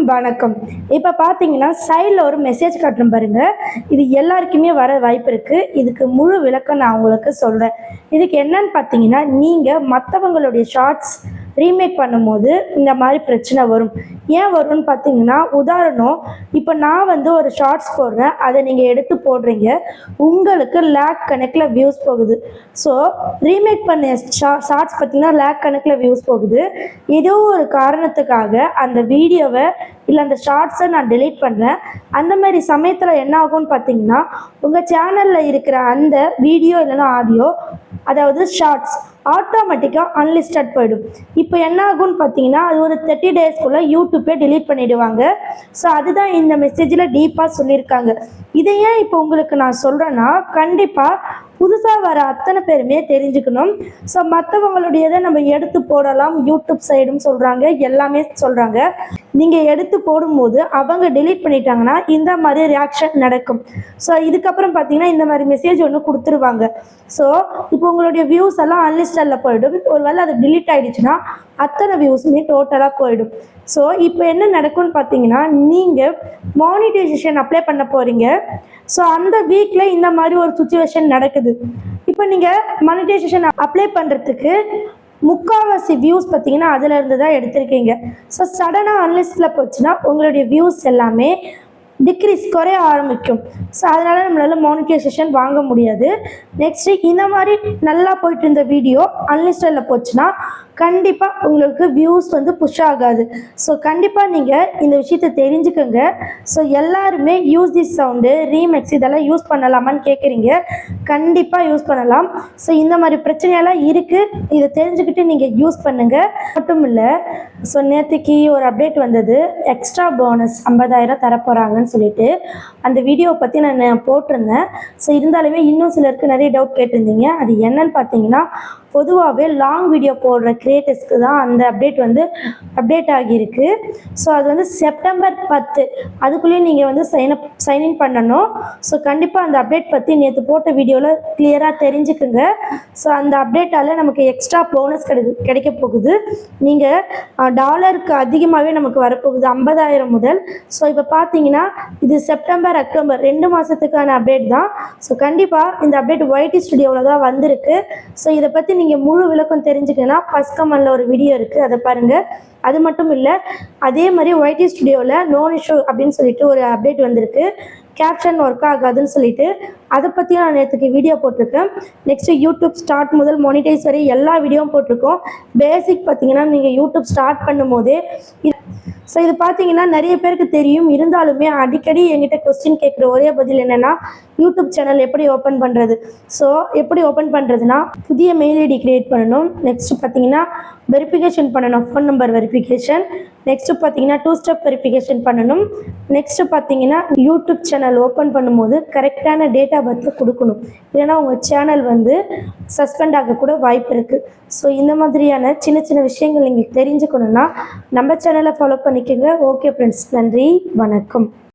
வணக்கம். இப்போ பார்த்தீங்கன்னா, சைடுல ஒரு மெசேஜ் காட்டுறேன் பாருங்க. இது எல்லாருக்குமே வர வாய்ப்பு இருக்கு. இதுக்கு முழு விளக்கம் நான் உங்களுக்கு சொல்றேன். இதுக்கு என்னன்னு பார்த்தீங்கன்னா, நீங்க மத்தவங்களுடைய ஷார்ட்ஸ் ரீமேக் பண்ணும்போது இந்த மாரி பிரச்சனை வரும். ஏன் வரும்னு பார்த்தீங்கன்னா, உதாரணம் இப்போ நான் வந்து ஒரு ஷார்ட்ஸ் போடுறேன். அத நீங்க எடுத்து போடுறீங்க. உங்களுக்கு லேக் கணக்குல வியூஸ் போகுது. ஸோ ரீமேக் பண்ண ஷார்ட்ஸ் பார்த்தீங்கன்னா, லேக் கணக்குல வியூஸ் போகுது. ஏதோ ஒரு காரணத்துக்காக அந்த வீடியோவ இல்ல அந்த ஷார்ட்ஸை நான் டெலீட் பண்ணுறேன். அந்த மாதிரி சமயத்தில் என்ன ஆகும்னு பார்த்தீங்கன்னா, உங்கள் சேனலில் இருக்கிற அந்த வீடியோ இல்லைன்னா ஆடியோ, அதாவது ஷார்ட்ஸ் ஆட்டோமேட்டிக்காக அன்லிஸ்டட் போயிடும். இப்போ என்ன ஆகும்னு பார்த்தீங்கன்னா, அது ஒரு 30 டேஸ்க்குள்ளே யூடியூப்பே டிலீட் பண்ணிவிடுவாங்க. ஸோ அதுதான் இந்த மெசேஜில் டீப்பாக சொல்லியிருக்காங்க. இதை ஏன் இப்போ உங்களுக்கு நான் சொல்கிறேன்னா, கண்டிப்பாக புதுசாக வர அத்தனை பேருமே தெரிஞ்சுக்கணும். ஸோ மற்றவங்களுடையதை நம்ம எடுத்து போடலாம், யூடியூப் சைடும் சொல்கிறாங்க, எல்லாமே சொல்கிறாங்க. நீங்கள் எடுத்து போடும்போது அவங்க டெலீட் பண்ணிட்டாங்கன்னா இந்த மாதிரி ரியாக்ஷன் நடக்கும். ஸோ இதுக்கப்புறம் பார்த்தீங்கன்னா இந்த மாதிரி மெசேஜ் ஒன்று கொடுத்துருவாங்க. ஸோ இப்போ உங்களுடைய வியூஸ் எல்லாம் அன்லிஸ்டடில் போயிடும். ஒருவேளை அது டிலீட் ஆகிடுச்சுன்னா அத்தனை வியூஸுமே டோட்டலாக போயிடும். ஸோ இப்போ என்ன நடக்கும்னு பார்த்தீங்கன்னா, நீங்கள் மானிட்டைசேஷன் அப்ளை பண்ண போகிறீங்க. ஸோ அந்த வீக்கில் இந்த மாதிரி ஒரு சுச்சுவேஷன் நடக்குது. இப்போ நீங்கள் மானிட்டைசேஷன் அப்ளை பண்ணுறதுக்கு முக்கால்வாசி வியூஸ் பார்த்தீங்கன்னா அதிலிருந்து தான் எடுத்திருக்கீங்க. ஸோ சடனாக அன்லிஸ்டில் போச்சுன்னா உங்களுடைய வியூஸ் எல்லாமே குறைய ஆரம்பிக்கும். ஸோ அதனால் நம்மளால் மானிட்டைசேஷன் வாங்க முடியாது. நெக்ஸ்ட்டு இந்த மாதிரி நல்லா போயிட்டு இருந்த வீடியோ அன்லிஸ்டடில் போச்சுன்னா கண்டிப்பாக உங்களுக்கு வியூஸ் வந்து புஷ் ஆகாது. ஸோ கண்டிப்பாக நீங்கள் இந்த விஷயத்தை தெரிஞ்சுக்கோங்க. ஸோ எல்லாருமே யூஸ் திஸ் சவுண்டு, ரீமெக்ஸ் இதெல்லாம் யூஸ் பண்ணலாமான்னு கேட்குறீங்க. கண்டிப்பாக யூஸ் பண்ணலாம். ஸோ இந்த மாதிரி பிரச்சனையெல்லாம் இருக்குது. இதை தெரிஞ்சுக்கிட்டு நீங்கள் யூஸ் பண்ணுங்கள். மட்டும் இல்லை, ஸோ நேற்றுக்கு ஒரு அப்டேட் வந்தது. எக்ஸ்ட்ரா போனஸ் 50,000 தரப்போகிறாங்கன்னு சொல்லிட்டு அந்த வீடியோவை பற்றி நான் போட்டிருந்தேன். ஸோ இருந்தாலுமே இன்னும் சிலருக்கு நிறைய டவுட் கேட்டிருந்தீங்க. அது என்னன்னு பார்த்தீங்கன்னா, பொதுவாகவே லாங் வீடியோ போடுற கிரியேட்டர்ஸ்க்கு தான் அந்த அப்டேட் வந்து அப்டேட் ஆகியிருக்கு. ஸோ அது வந்து செப்டம்பர் 10 அதுக்குள்ளேயே நீங்கள் வந்து சைன்இன் பண்ணணும். ஸோ கண்டிப்பாக அந்த அப்டேட் பற்றி நேற்று போட்ட வீடியோவில் கிளியராக தெரிஞ்சுக்குங்க. ஸோ அந்த அப்டேட்டால் நமக்கு எக்ஸ்ட்ரா போனஸ் கிடைக்க போகுது. நீங்கள் டாலருக்கு அதிகமாகவே நமக்கு வரப்போகுது, 50,000 முதல். ஸோ இப்போ பார்த்தீங்கன்னா இது செப்டம்பர் அக்டோபர் 2 மாதத்துக்கான அப்டேட் தான். ஸோ கண்டிப்பாக இந்த அப்டேட் YT ஸ்டுடியோவில் தான் வந்திருக்கு. ஸோ இதை பற்றி நீங்கள் முழு விளக்கம் தெரிஞ்சுக்கணுன்னா ஃபர்ஸ்ட் கமெண்ட்ல ஒரு வீடியோ இருக்குது, அதை பாருங்கள். அது மட்டும் இல்லை, அதே மாதிரி YT ஸ்டுடியோவில் நோன் இஷ்யூ அப்படின்னு சொல்லிட்டு ஒரு அப்டேட் வந்திருக்கு. கேப்ஷன் ஒர்க் ஆகாதுன்னு சொல்லிட்டு அதை பற்றியும் நான் நேற்றுக்கு வீடியோ போட்டிருக்கேன். நெக்ஸ்ட்டு யூடியூப் ஸ்டார்ட் முதல் மானிட்டைஸ் வரை எல்லா வீடியோவும் போட்டிருக்கோம். பேசிக் பார்த்தீங்கன்னா நீங்கள் யூடியூப் ஸ்டார்ட் பண்ணும் போதே ஸோ இது பார்த்தீங்கன்னா நிறைய பேருக்கு தெரியும். இருந்தாலுமே அடிக்கடி என்கிட்ட கொஸ்டின் கேட்குற ஒரே பதில் என்னென்னா, யூடியூப் சேனல் எப்படி ஓப்பன் பண்ணுறது? ஸோ எப்படி ஓப்பன் பண்ணுறதுனா, புதிய மெயில் ஐடி க்ரியேட் பண்ணணும். நெக்ஸ்ட்டு பார்த்தீங்கன்னா வெரிஃபிகேஷன் பண்ணணும், ஃபோன் நம்பர் வெரிஃபிகேஷன். நெக்ஸ்ட்டு பார்த்தீங்கன்னா 2 ஸ்டெப் வெரிஃபிகேஷன் பண்ணணும். நெக்ஸ்ட்டு பார்த்தீங்கன்னா யூடியூப் சேனல் ஓப்பன் பண்ணும்போது கரெக்டான டேட்டா பர்த்தை கொடுக்கணும். இல்லைன்னா உங்கள் சேனல் வந்து சஸ்பெண்ட் ஆகக்கூட வாய்ப்பு இருக்குது. ஸோ இந்த மாதிரியான சின்ன சின்ன விஷயங்கள் நீங்கள் தெரிஞ்சுக்கணுன்னா நம்ம சேனலை ஃபாலோ பண்ணிக்கோங்க. ஓகே ஃப்ரெண்ட்ஸ், நன்றி, வணக்கம்.